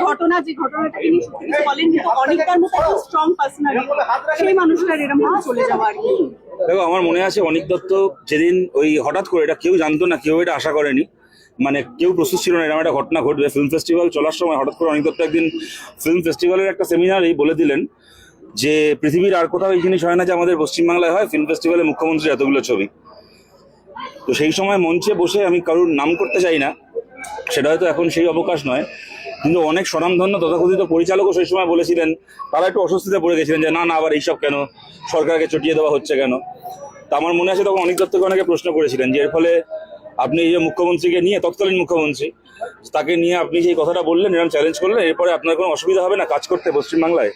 ঘটনা যে ঘটনাটা তিনি বলেন যে অনেকটার মতো স্ট্রং পার্সোনালিটি সেই মানুষটার এরকম চলে যাওয়া আর কি। দেখো, আমার মনে আছে অনিক দত্ত যেদিন ওই হঠাৎ করে, এটা কেউ জানতো না, কেউ এটা আশা করেনি, মানে কেউ প্রস্তুত ছিল না এরকম একটা ঘটনা ঘটবে। ফিল্ম ফেস্টিভ্যাল চলার সময় হঠাৎ করে অনিক দত্ত একদিন ফিল্ম ফেস্টিভ্যালের একটা সেমিনারেই বলে দিলেন যে পৃথিবীর আর কোথাও এই জিনিস হয় না যে আমাদের পশ্চিমবাংলায় হয়, ফিল্ম ফেস্টিভ্যালে মুখ্যমন্ত্রীর এতগুলো ছবি। তো সেই সময় মঞ্চে বসে, আমি কারোর নাম করতে চাই না, সেটা হয়তো এখন সেই অবকাশ নয়, কিন্তু অনেক স্বনামধন্য তথাকথিত পরিচালকও সেই সময় বলেছিলেন, তারা একটু অস্বস্তিতে পড়ে গেছিলেন যে না না আবার এইসব কেন, সরকারকে চটিয়ে দেওয়া হচ্ছে কেন। তা আমার মনে আছে তখন অনিক দত্তকে অনেকে প্রশ্ন করেছিলেন যে এর ফলে আপনি এই যে মুখ্যমন্ত্রীকে নিয়ে, তৎকালীন মুখ্যমন্ত্রী, তাকে নিয়ে আপনি যে কথাটা বললেন, এরকম চ্যালেঞ্জ করলেন, এরপরে আপনার কোনো অসুবিধা হবে না কাজ করতে পশ্চিমবাংলায়?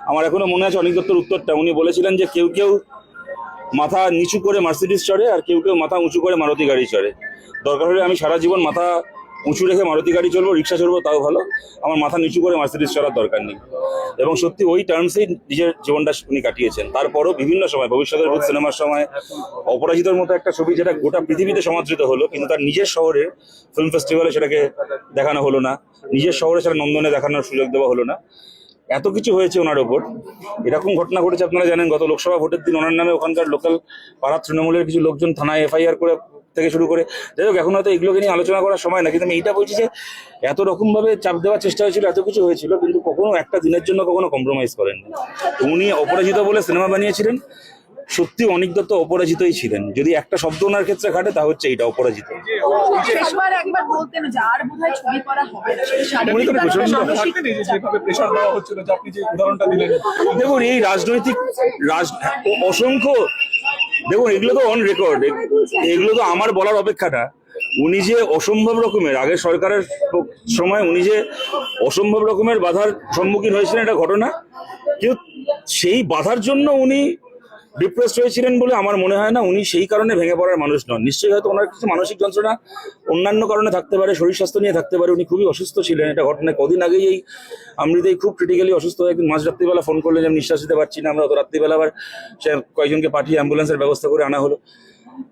আমার এখনো মনে আছে অনিক দত্তর উত্তরটা। উনি বলেছিলেন যে কেউ কেউ মাথা নিচু করে মার্সিডিজ চড়ে, আর কেউ কেউ মাথা উঁচু করে মারুতি গাড়ি চড়ে। দরকার হলে আমি সারা জীবন মাথা উঁচু রেখে মারুতি গাড়ি চলবো, রিক্সা চলবো, তাও ভালো, আমার মাথা নিচু করে মার্সিডিজ চড়ার দরকার নেই। এবং সত্যি ওই টার্মসেই নিজের জীবনটা উনি কাটিয়েছেন। তারপরও বিভিন্ন সময়, ভবিষ্যতের ভূত সিনেমার সময়, অপরাজিতার মতো একটা ছবি যেটা গোটা পৃথিবীতে সমাদৃত হলো, কিন্তু তার নিজের শহরে ফিল্ম ফেস্টিভ্যালে সেটাকে দেখানো হলো না, নিজের শহরে সেটা নন্দনে দেখানোর সুযোগ দেওয়া হলো না। এত কিছু হয়েছে ওনার ওপর। এরকম ঘটনা ঘটেছে, আপনারা জানেন, গত লোকসভা ভোটের দিন ওনার নামে ওখানকার লোকাল পাড়ার তৃণমূলের কিছু লোকজন থানায় এফআইআর করে থেকে শুরু করে, যাই হোক এখন হয়তো এগুলোকে নিয়ে আলোচনা করার সময় না, কিন্তু আমি এইটা বলছি যে এত রকমভাবে চাপ দেওয়ার চেষ্টা হয়েছিল, এত কিছু হয়েছিল, কিন্তু কখনো একটা দিনের জন্য কখনো কম্প্রোমাইজ করেননি। উনি অপরাজিত বলে সিনেমা বানিয়েছিলেন, সত্যি অনিক দত্ত অপরাজিতই ছিলেন। যদি একটা শব্দ ওনার ক্ষেত্রে ঘাটে তা হচ্ছে এইটা, অপরাজিত। দেখুন এই রাজনৈতিক অসংখ্য, দেখুন এগুলো তো অন রেকর্ড, এগুলো তো আমার বলার অপেক্ষাটা। উনি যে অসম্ভব রকমের, আগের সরকারের সময় উনি যে অসম্ভব রকমের বাধার সম্মুখীন হয়েছিলেন, এটা ঘটনা। কিন্তু সেই বাধার জন্য উনি ডিপ্রেসড হয়েছিলেন বলে আমার মনে হয় না। উনি সেই কারণে ভেঙে পড়ার মানুষ নন। নিশ্চয়ই হয়তো ওনার কিছু মানসিক যন্ত্রণা অন্যান্য কারণে থাকতে পারে, শরীর স্বাস্থ্য নিয়ে থাকতে পারে। উনি খুবই অসুস্থ ছিলেন, এটা ঘটনা। কদিন আগেই এই আমৃতেই খুব ক্রিটিক্যালি অসুস্থ হয়ে একদিন মাঝ রাত্রিবেলা ফোন করলেন যে আমি নিঃশ্বাস নিতে পারছি না। আমরা অত রাত্রিবেলা আবার সে কয়েকজনকে পাঠিয়ে অ্যাম্বুলেন্সের ব্যবস্থা করে আনা হলো।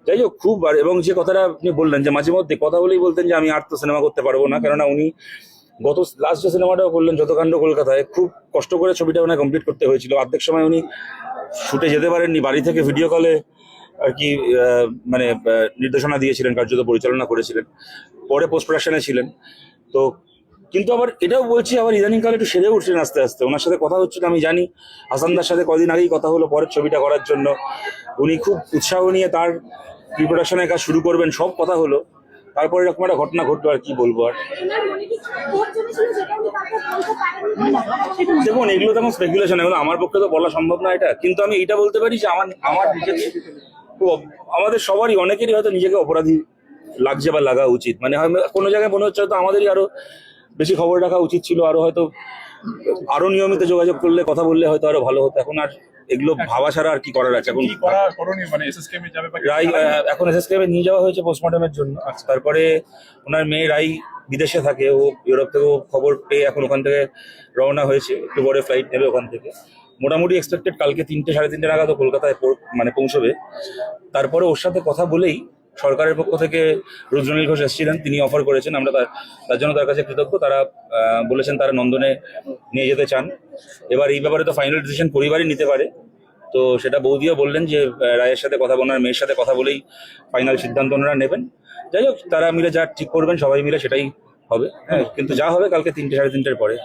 যাই হোক, খুব, এবং যে কথাটা আপনি বললেন যে মাঝে মধ্যে কথা বলেই বলতেন যে আমি আর তো সিনেমা করতে পারবো না, কেননা উনি গত লাস্ট যে সিনেমাটাও করলেন যতকাণ্ড কলকাতায়, খুব কষ্ট করে ছবিটা ওনার কমপ্লিট করতে হয়েছিল। অর্ধেক সময় উনি শুটে যেতে পারেননি, বাড়ি থেকে ভিডিও কলে আর কি মানে নির্দেশনা দিয়েছিলেন, কার্যত পরিচালনা করেছিলেন, পরে পোস্ট প্রোডাকশনে ছিলেন। তো কিন্তু আবার এটাও বলছি, আবার ইদানিংকালে একটু সেরে উঠছেন আস্তে আস্তে। ওনার সাথে কথা হচ্ছিল, আমি জানি হাসানদার সাথে কদিন আগেই কথা হলো পরের ছবিটা করার জন্য। উনি খুব উৎসাহ নিয়ে তার প্রি প্রোডাকশনের কাজ শুরু করবেন, সব কথা হলো। তারপরে এরকম একটা ঘটনা ঘটলো, আর কি বলবো। আর দেখুন এগুলো তেমন স্পেকুলেশন, এগুলো আমার পক্ষে তো বলা সম্ভব না এটা। কিন্তু আমি এটা বলতে পারি যে আমার নিজেকে, আমাদের সবারই, অনেকেরই হয়তো নিজেকে অপরাধী লাগছে বা লাগা উচিত। মানে কোনো জায়গায় মনে হচ্ছে হয়তো আমাদেরই আরো বেশি খবর রাখা উচিত ছিল, হয়তো আরো নিয়মিত যোগাযোগ করলে, কথা বললে হয়তো আরো ভালো হতো। এখন আর এগুলো ভাবা ছাড়া আর কি করার আছে? এখন রাই এখন এসএসকেএম নিয়ে যাওয়া হয়েছে পোস্টমর্টমের জন্য। তারপরে ওনার মেয়ে রাই বিদেশে থাকে, ও ইউরোপ থেকে খবর পেয়ে এখন ওখান থেকে রওনা হয়েছে, একটু পরে ফ্লাইট নেবে ওখান থেকে। মোটামুটি এক্সপেক্টেড কালকে 3টে সাড়ে 3টে নাগাদ কলকাতায় মানে পৌঁছবে। তারপরে ওর সাথে কথা বলেই সরকারের পক্ষ থেকে রুদ্রনীল ঘোষ এসেছিলেন, তিনি অফার করেছেন, আমরা তার জন্য তার কাছে কৃতজ্ঞ। তারা বলেছেন তারা নন্দনে নিয়ে যেতে চান। এবার এই ব্যাপারে তো ফাইনাল ডিসিশন পরিবারই নিতে পারে, তো সেটা বৌদিও বললেন যে রায়ের সাথে কথা বলার, মেয়ের সাথে কথা বলেই ফাইনাল সিদ্ধান্ত ওনারা নেবেন। যাই হোক, তারা মিলে যা ঠিক করবেন সবাই মিলে সেটাই হবে। হ্যাঁ, কিন্তু যা হবে কালকে 3টে সাড়ে 3টের পরে।